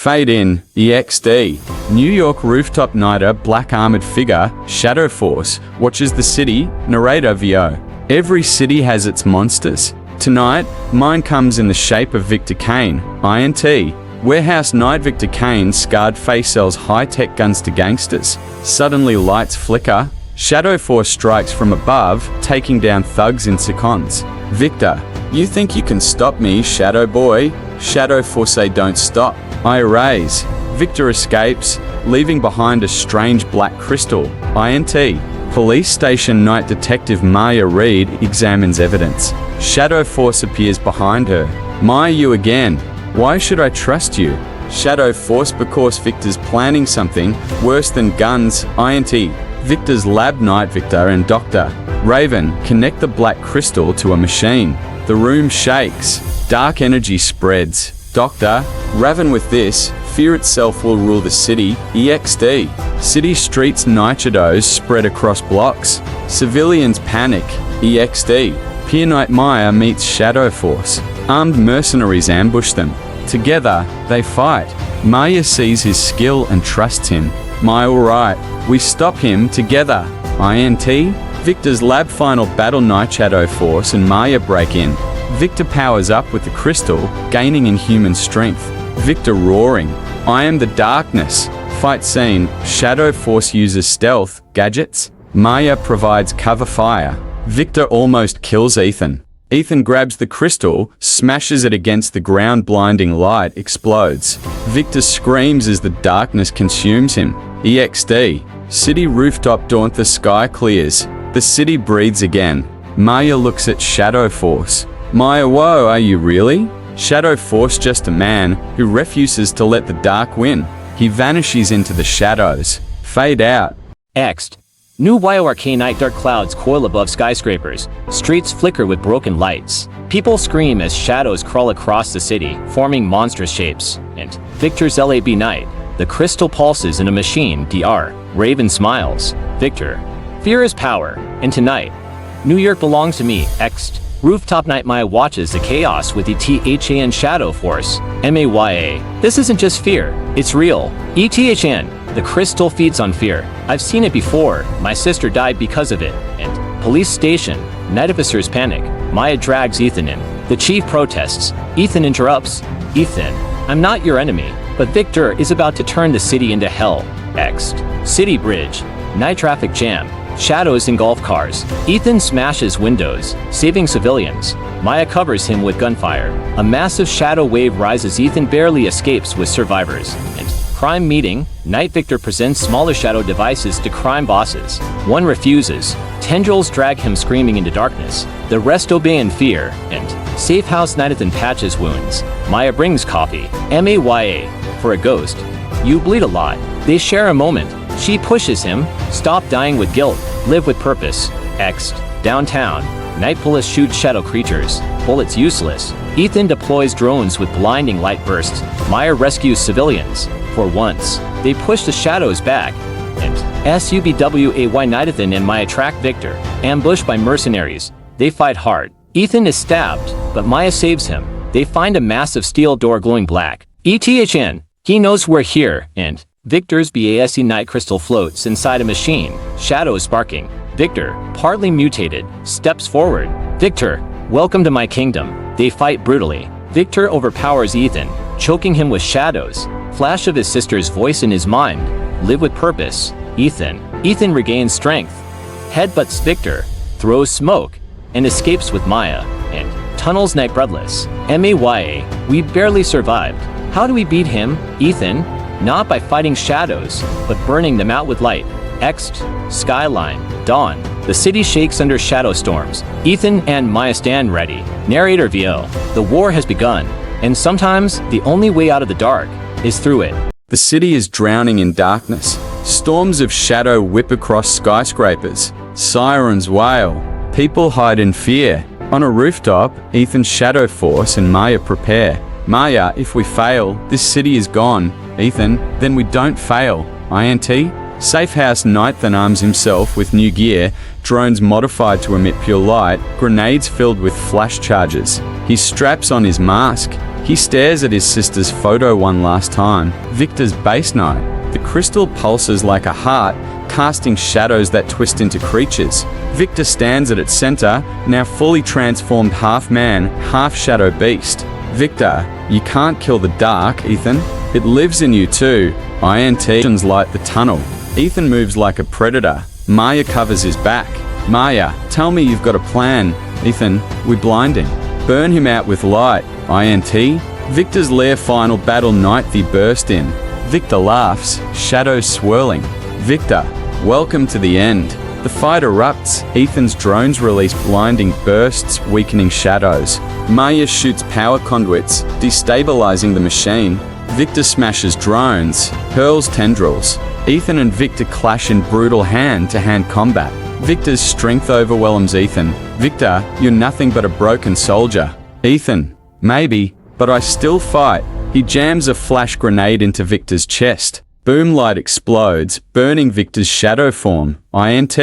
Fade in, EXD. New York rooftop nighter, black armored figure, Shadow Force, watches the city, narrator VO. Every city has its monsters. Tonight, mine comes in the shape of Victor Kane, INT. Warehouse night Victor Kane's scarred face sells high-tech guns to gangsters. Suddenly lights flicker. Shadow Force strikes from above, taking down thugs in seconds. Victor, you think you can stop me, Shadow Boy? Shadow Force say don't stop. I erase. Victor escapes, leaving behind a strange black crystal. INT. Police station night detective Maya Reed examines evidence. Shadow Force appears behind her. Maya, you again. Why should I trust you? Shadow Force, because Victor's planning something worse than guns. INT. Victor's lab night Victor and Dr. Raven connect the black crystal to a machine. The room shakes. Dark energy spreads. Dr. Raven, with this, fear itself will rule the city. EXD. City streets night shadows spread across blocks. Civilians panic. EXD. Pier night Maya meets Shadow Force. Armed mercenaries ambush them. Together, they fight. Maya sees his skill and trusts him. Maya, alright. We stop him together. INT. Victor's lab final battle night Shadow Force and Maya break in. Victor powers up with the crystal, gaining inhuman strength. Victor roaring. I am the darkness. Fight scene. Shadow Force uses stealth gadgets. Maya provides cover fire. Victor almost kills Ethan. Ethan grabs the crystal, smashes it against the ground, blinding light explodes. Victor screams as the darkness consumes him. EXD. City rooftop daunt, the sky clears. The city breathes again. Maya looks at Shadow Force. Maya, whoa, are you really? Shadow Force, just a man who refuses to let the dark win. He vanishes into the shadows. Fade out. Ext. New YORK night, dark clouds coil above skyscrapers. Streets flicker with broken lights. People scream as shadows crawl across the city, forming monstrous shapes. And Victor's LAB night. The crystal pulses in a machine. DR. Raven smiles. Victor. Fear is power. And tonight, New York belongs to me. Ext. Rooftop night Maya watches the chaos with ETHAN Shadow Force. MAYA. This isn't just fear. It's real. ETHAN. The crystal feeds on fear. I've seen it before. My sister died because of it. And police station. Night officers panic. Maya drags Ethan in. The chief protests. Ethan interrupts. Ethan, I'm not your enemy. But Victor is about to turn the city into hell. Ext. City bridge. Night traffic jam. Shadows in golf cars. Ethan smashes windows, saving civilians. Maya covers him with gunfire. A massive shadow wave rises. Ethan barely escapes with survivors. And crime meeting. Night Victor presents smaller shadow devices to crime bosses. One refuses. Tendrils drag him screaming into darkness. The rest obey in fear. And safe house Nightathan patches wounds. Maya brings coffee. MAYA. For a ghost. You bleed a lot. They share a moment. She pushes him. Stop dying with guilt. Live with purpose. Ext. Downtown. Night police shoots shadow creatures. Bullets useless. Ethan deploys drones with blinding light bursts. Maya rescues civilians. For once, they push the shadows back. And SUBWAY Nightathan and Maya track Victor. Ambushed by mercenaries. They fight hard. Ethan is stabbed, but Maya saves him. They find a massive steel door glowing black. ETHN. He knows we're here. And Victor's BASE night crystal floats inside a machine, shadows sparking. Victor, partly mutated, steps forward. Victor, welcome to my kingdom. They fight brutally. Victor overpowers Ethan, choking him with shadows. Flash of his sister's voice in his mind. Live with purpose. Ethan. Ethan regains strength. Headbutts Victor, throws smoke, and escapes with Maya. And tunnels night breathless. MAYA. We barely survived. How do we beat him, Ethan? Not by fighting shadows, but burning them out with light. Ext. Skyline. Dawn. The city shakes under shadow storms. Ethan and Maya stand ready. Narrator VO. The war has begun, and sometimes the only way out of the dark is through it. The city is drowning in darkness. Storms of shadow whip across skyscrapers. Sirens wail. People hide in fear. On a rooftop, Ethan's Shadow Force and Maya prepare. Maya, if we fail, this city is gone. Ethan, then we don't fail. INT. Safehouse Nightathan arms himself with new gear, drones modified to emit pure light, grenades filled with flash charges. He straps on his mask. He stares at his sister's photo one last time. Victor's base note. The crystal pulses like a heart, casting shadows that twist into creatures. Victor stands at its center, now fully transformed half-man, half-shadow beast. Victor, you can't kill the dark, Ethan. It lives in you too. INT light the tunnel. Ethan moves like a predator. Maya covers his back. Maya, tell me you've got a plan. Ethan, we blind him. Burn him out with light. INT. Victor's lair final battle Nighthy burst in. Victor laughs, shadows swirling. Victor, welcome to the end. The fight erupts. Ethan's drones release blinding bursts, weakening shadows. Maya shoots power conduits, destabilizing the machine. Victor smashes drones, hurls tendrils. Ethan and Victor clash in brutal hand-to-hand combat. Victor's strength overwhelms Ethan. Victor, you're nothing but a broken soldier. Ethan, maybe, but I still fight. He jams a flash grenade into Victor's chest. Boom light explodes, burning Victor's shadow form. INT.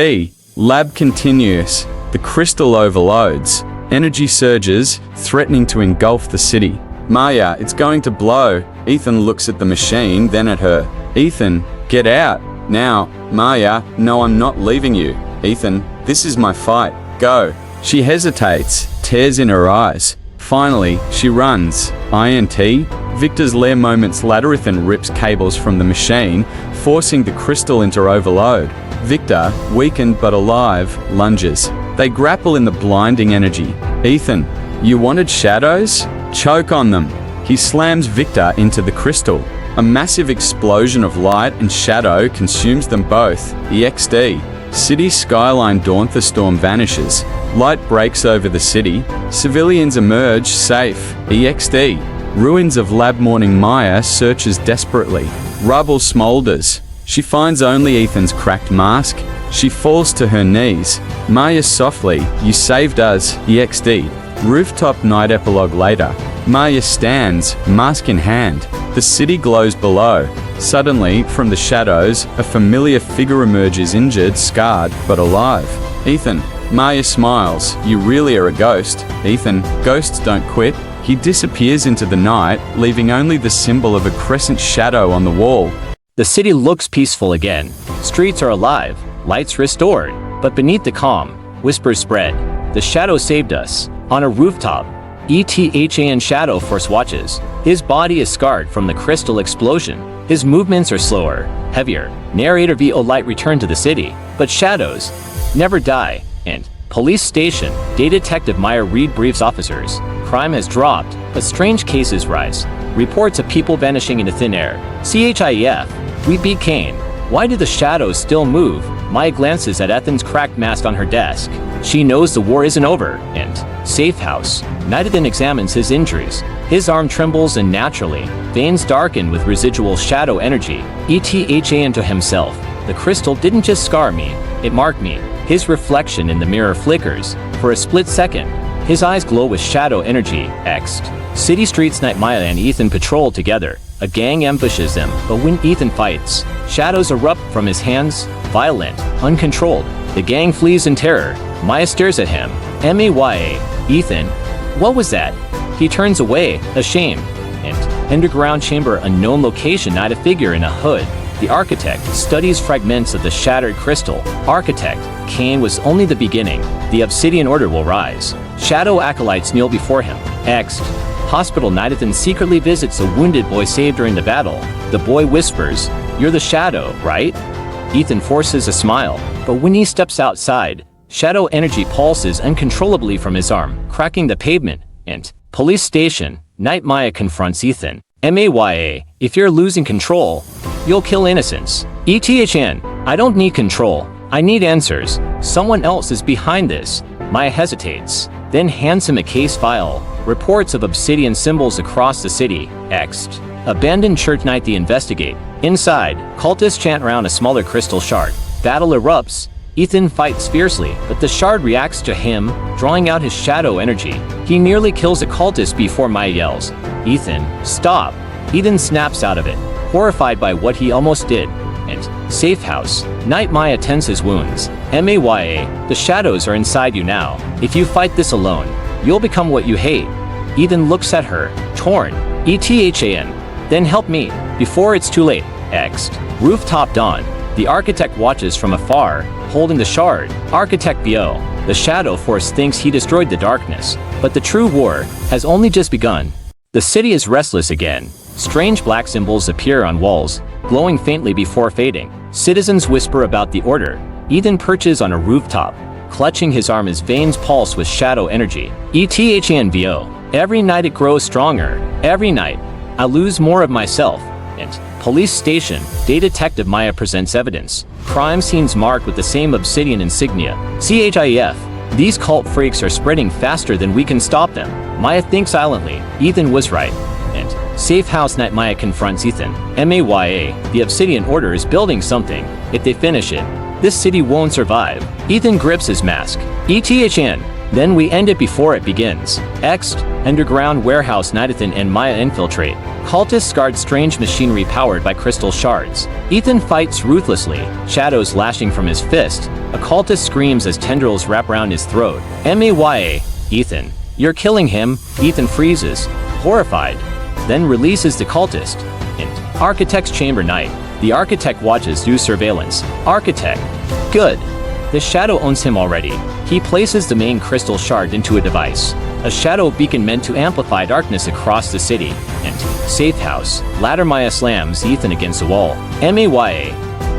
Lab continuous. The crystal overloads. Energy surges, threatening to engulf the city. Maya, it's going to blow. Ethan looks at the machine, then at her. Ethan, get out. Now. Maya, no, I'm not leaving you. Ethan, this is my fight. Go. She hesitates, tears in her eyes. Finally, she runs. INT. Victor's lair moments later. Ethan rips cables from the machine, forcing the crystal into overload. Victor, weakened but alive, lunges. They grapple in the blinding energy. Ethan, you wanted shadows? Choke on them. He slams Victor into the crystal. A massive explosion of light and shadow consumes them both. EXD. City skyline dawn. The storm vanishes. Light breaks over the city. Civilians emerge safe. EXD. Ruins of lab. Morning. Maya searches desperately. Rubble smolders. She finds only Ethan's cracked mask. She falls to her knees. Maya softly, you saved us. EXD. Rooftop night. Epilogue later. Maya stands, mask in hand. The city glows below. Suddenly, from the shadows, a familiar figure emerges, injured, scarred, but alive. Ethan. Maya smiles. You really are a ghost. Ethan. Ghosts don't quit. He disappears into the night, leaving only the symbol of a crescent shadow on the wall. The city looks peaceful again. Streets are alive, lights restored. But beneath the calm, whispers spread. The shadow saved us. On a rooftop, ETHAN Shadow Force watches. His body is scarred from the crystal explosion. His movements are slower, heavier. Narrator VO Light returned to the city. But shadows never die. And police station, Day Detective Meyer Reed briefs officers. Crime has dropped, but strange cases rise. Reports of people vanishing into thin air. CHIEF. We beat Kane. Why do the shadows still move? Maya glances at Ethan's cracked mask on her desk. She knows the war isn't over. And safe house. Ethan examines his injuries. His arm trembles unnaturally. Veins darken with residual shadow energy. ETHAN to himself. The crystal didn't just scar me. It marked me. His reflection in the mirror flickers. For a split second, his eyes glow with shadow energy. X'd. City streets. Night. Maya and Ethan patrol together. A gang ambushes them, but when Ethan fights, shadows erupt from his hands, violent, uncontrolled. The gang flees in terror. Maya stares at him. MAYA. Ethan, what was that? He turns away, ashamed. And underground chamber. Unknown location. Night. A figure in a hood. The architect studies fragments of the shattered crystal. Architect, Kane was only the beginning. The Obsidian Order will rise. Shadow acolytes kneel before him. X'd. Hospital. Ethan secretly visits a wounded boy saved during the battle. The boy whispers, "You're the shadow, right?" Ethan forces a smile, but when he steps outside, shadow energy pulses uncontrollably from his arm, cracking the pavement. And police station. Night. Maya confronts Ethan. MAYA, if you're losing control, you'll kill innocents. ETHN, I don't need control. I need answers. Someone else is behind this. Maya hesitates, then hands him a case file. Reports of obsidian symbols across the city. X'd. Abandoned church. Night. They investigate. Inside, cultists chant around a smaller crystal shard. Battle erupts. Ethan fights fiercely, but the shard reacts to him, drawing out his shadow energy. He nearly kills a cultist before Maya yells, "Ethan, stop!" Ethan snaps out of it, horrified by what he almost did. And safe house. Night. Maya tends his wounds. MAYA, the shadows are inside you now. If you fight this alone, you'll become what you hate. Ethan looks at her, torn. ETHAN. Then help me, before it's too late. Ext. Rooftop dawn. The architect watches from afar, holding the shard. Architect VO. The shadow force thinks he destroyed the darkness, but the true war has only just begun. The city is restless again. Strange black symbols appear on walls, glowing faintly before fading. Citizens whisper about the order. Ethan perches on a rooftop, clutching his arm as veins pulse with shadow energy. ETHAN VO. Every night it grows stronger. Every night, I lose more of myself. And police station, Day Detective Maya presents evidence. Crime scenes marked with the same obsidian insignia. CHIF. These cult freaks are spreading faster than we can stop them. Maya thinks silently. Ethan was right. And safe house night. Maya confronts Ethan. MAYA. The Obsidian Order is building something. If they finish it, this city won't survive. Ethan grips his mask. ETHN. Then we end it before it begins. Ext. Underground warehouse. Ethan and Maya infiltrate. Cultists guard strange machinery powered by crystal shards. Ethan fights ruthlessly, shadows lashing from his fist. A cultist screams as tendrils wrap around his throat. MAYA. Ethan. You're killing him. Ethan freezes, horrified, then releases the cultist. In Architect's chamber night. The architect watches through surveillance. Architect. Good. The shadow owns him already. He places the main crystal shard into a device. A shadow beacon meant to amplify darkness across the city. And safe house. Ladder. Maya slams Ethan against the wall. MAYA.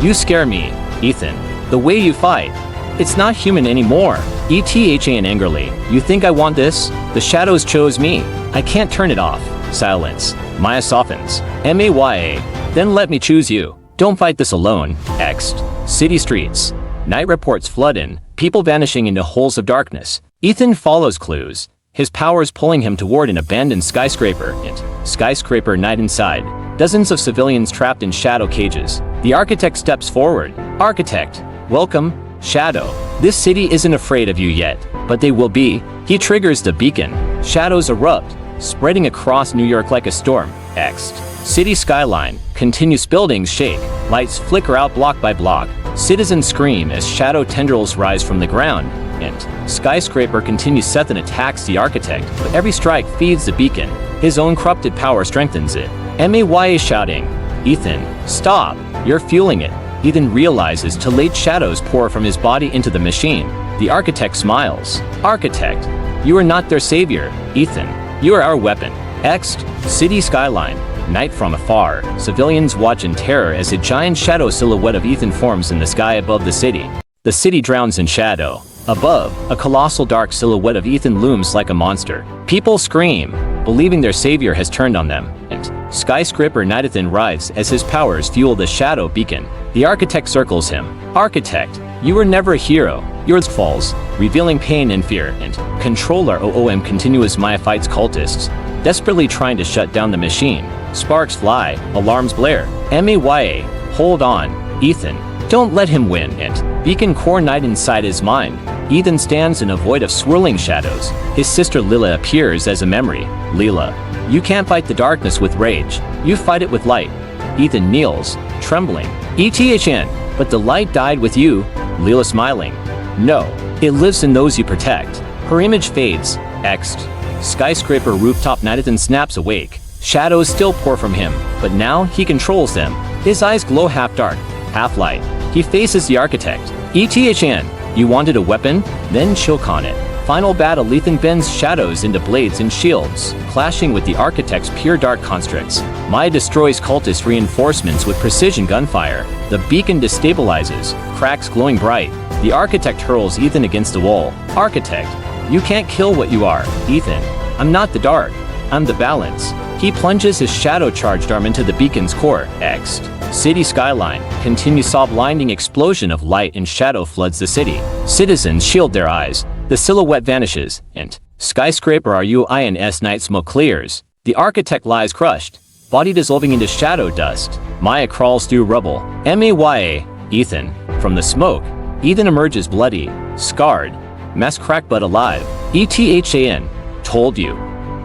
You scare me, Ethan. The way you fight. It's not human anymore. ETHAN angrily. You think I want this? The shadows chose me. I can't turn it off. Silence. Maya softens. MAYA. Then let me choose you. Don't fight this alone. Ext. City streets. Night reports flood in, people vanishing into holes of darkness. Ethan follows clues, his powers pulling him toward an abandoned skyscraper. And skyscraper night inside. Dozens of civilians trapped in shadow cages. The architect steps forward. Architect. Welcome, Shadow. This city isn't afraid of you yet, but they will be. He triggers the beacon. Shadows erupt, spreading across New York like a storm. Ext. City skyline. Continuous buildings shake. Lights flicker out block by block. Citizens scream as shadow tendrils rise from the ground. And skyscraper continues. Sethan attacks the architect, but every strike feeds the beacon. His own corrupted power strengthens it. MAYA shouting. Ethan, stop. You're fueling it. Ethan realizes too late. Shadows pour from his body into the machine. The architect smiles. Architect, you are not their savior. Ethan, you are our weapon. Ext. City skyline. Night from afar. Civilians watch in terror as a giant shadow silhouette of Ethan forms in the sky above the city. The city drowns in shadow. Above, a colossal dark silhouette of Ethan looms like a monster. People scream, believing their savior has turned on them. And skyscraper Ethan writhes as his powers fuel the shadow beacon. The architect circles him. Architect, you were never a hero. Yours falls, revealing pain and fear. And controller OOM continuous. Maya fights cultists, desperately trying to shut down the machine. Sparks fly, alarms blare. MAYA, hold on, Ethan. Don't let him win. And beacon core night inside his mind. Ethan stands in a void of swirling shadows. His sister Lila appears as a memory. Lila, you can't fight the darkness with rage. You fight it with light. Ethan kneels, trembling. ETHN, but the light died with you. Lila smiling. No, it lives in those you protect. Her image fades. Ext. Skyscraper rooftop. Ethan snaps awake. Shadows still pour from him, but now he controls them. His eyes glow half dark, half light. He faces the architect. ETHN, you wanted a weapon? Then choke on it. Final battle. Ethan bends shadows into blades and shields, clashing with the architect's pure dark constructs. Maya destroys cultist reinforcements with precision gunfire. The beacon destabilizes, cracks glowing bright. The architect hurls Ethan against the wall. Architect, you can't kill what you are. Ethan, I'm not the dark. I'm the balance. He plunges his shadow-charged arm into the beacon's core. Ext. City skyline. Continues. Saw blinding explosion of light and shadow floods the city. Citizens shield their eyes. The silhouette vanishes. And skyscraper RUINS night smoke clears. The architect lies crushed, body dissolving into shadow dust. Maya crawls through rubble. MAYA. Ethan. From the smoke, Ethan emerges bloody, scarred, mask cracked but alive. ETHAN. Told you.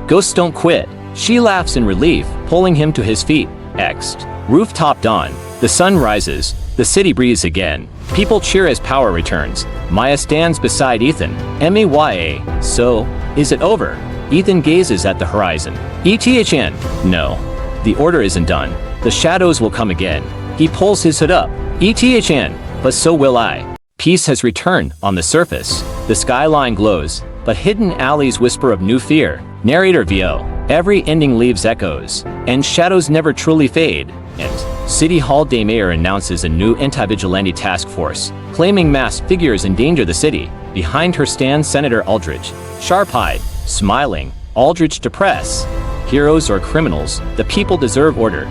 Ghosts don't quit. She laughs in relief, pulling him to his feet. Ext. Rooftop dawn. The sun rises. The city breathes again. People cheer as power returns. Maya stands beside Ethan. MAYA. So, is it over? Ethan gazes at the horizon. ETHN. No. The order isn't done. The shadows will come again. He pulls his hood up. ETHN. But so will I. Peace has returned on the surface. The skyline glows, but hidden alleys whisper of new fear. Narrator VO. Every ending leaves echoes, and shadows never truly fade. And City Hall Day Mayor announces a new anti-vigilante task force, claiming masked figures endanger the city. Behind her stands Senator Aldridge, sharp-eyed, smiling. Aldridge to press. Heroes or criminals, the people deserve order.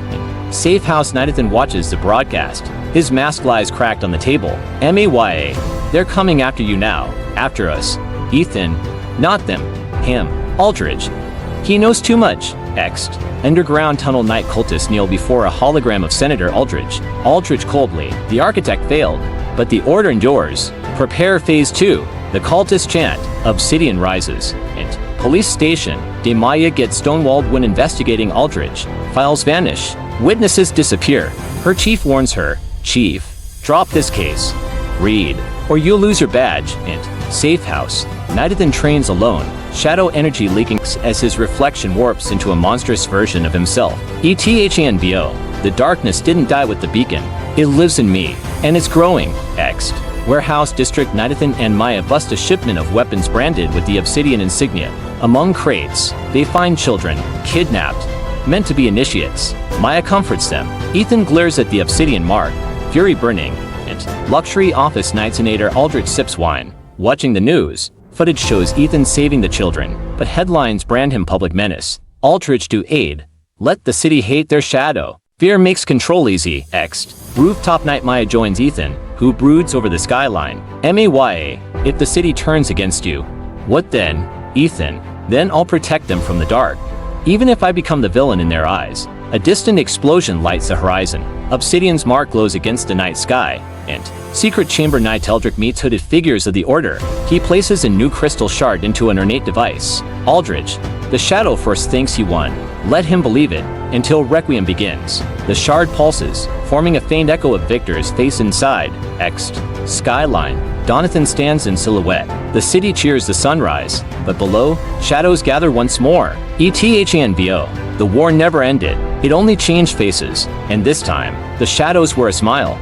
Safe House Nathan watches the broadcast. His mask lies cracked on the table. MAYA. They're coming after you now. After us. Ethan. Not them. Him. Aldridge. He knows too much. Xed. Underground tunnel night cultists kneel before a hologram of Senator Aldridge. Aldridge coldly. The architect failed, but the order endures. Prepare phase 2. The cultist chant. Obsidian rises. And police station. Demaya gets stonewalled when investigating Aldridge. Files vanish. Witnesses disappear. Her chief warns her. Chief, drop this case. Read, or you'll lose your badge. And Safe House. Nathan trains alone. Shadow energy leaking as his reflection warps into a monstrous version of himself. ETHNBO. The darkness didn't die with the beacon. It lives in me, and it's growing. Xed. Warehouse District. Nathan and Maya bust a shipment of weapons branded with the obsidian insignia. Among crates, they find children, kidnapped, meant to be initiates. Maya comforts them. Ethan glares at the obsidian mark, fury burning, and luxury office night. Senator Aldrich sips wine. Watching the news, footage shows Ethan saving the children, but headlines brand him public menace. Aldrich to aid. Let the city hate their shadow. Fear makes control easy. Xed. Rooftop night. Maya joins Ethan, who broods over the skyline. MAYA. If the city turns against you, what then? Ethan. Then I'll protect them from the dark. Even if I become the villain in their eyes. A distant explosion lights the horizon. Obsidian's mark glows against the night sky. And secret chamber. Night. Eldrick meets hooded figures of the order. He places a new crystal shard into an ornate device. Aldridge. The Shadow Force thinks he won. Let him believe it, until Requiem begins. The shard pulses, forming a faint echo of Victor's face inside. Xed. Skyline. Donathan stands in silhouette. The city cheers the sunrise, but below, shadows gather once more. ETHNBO. The war never ended. It only changed faces, and this time, the shadows were a smile.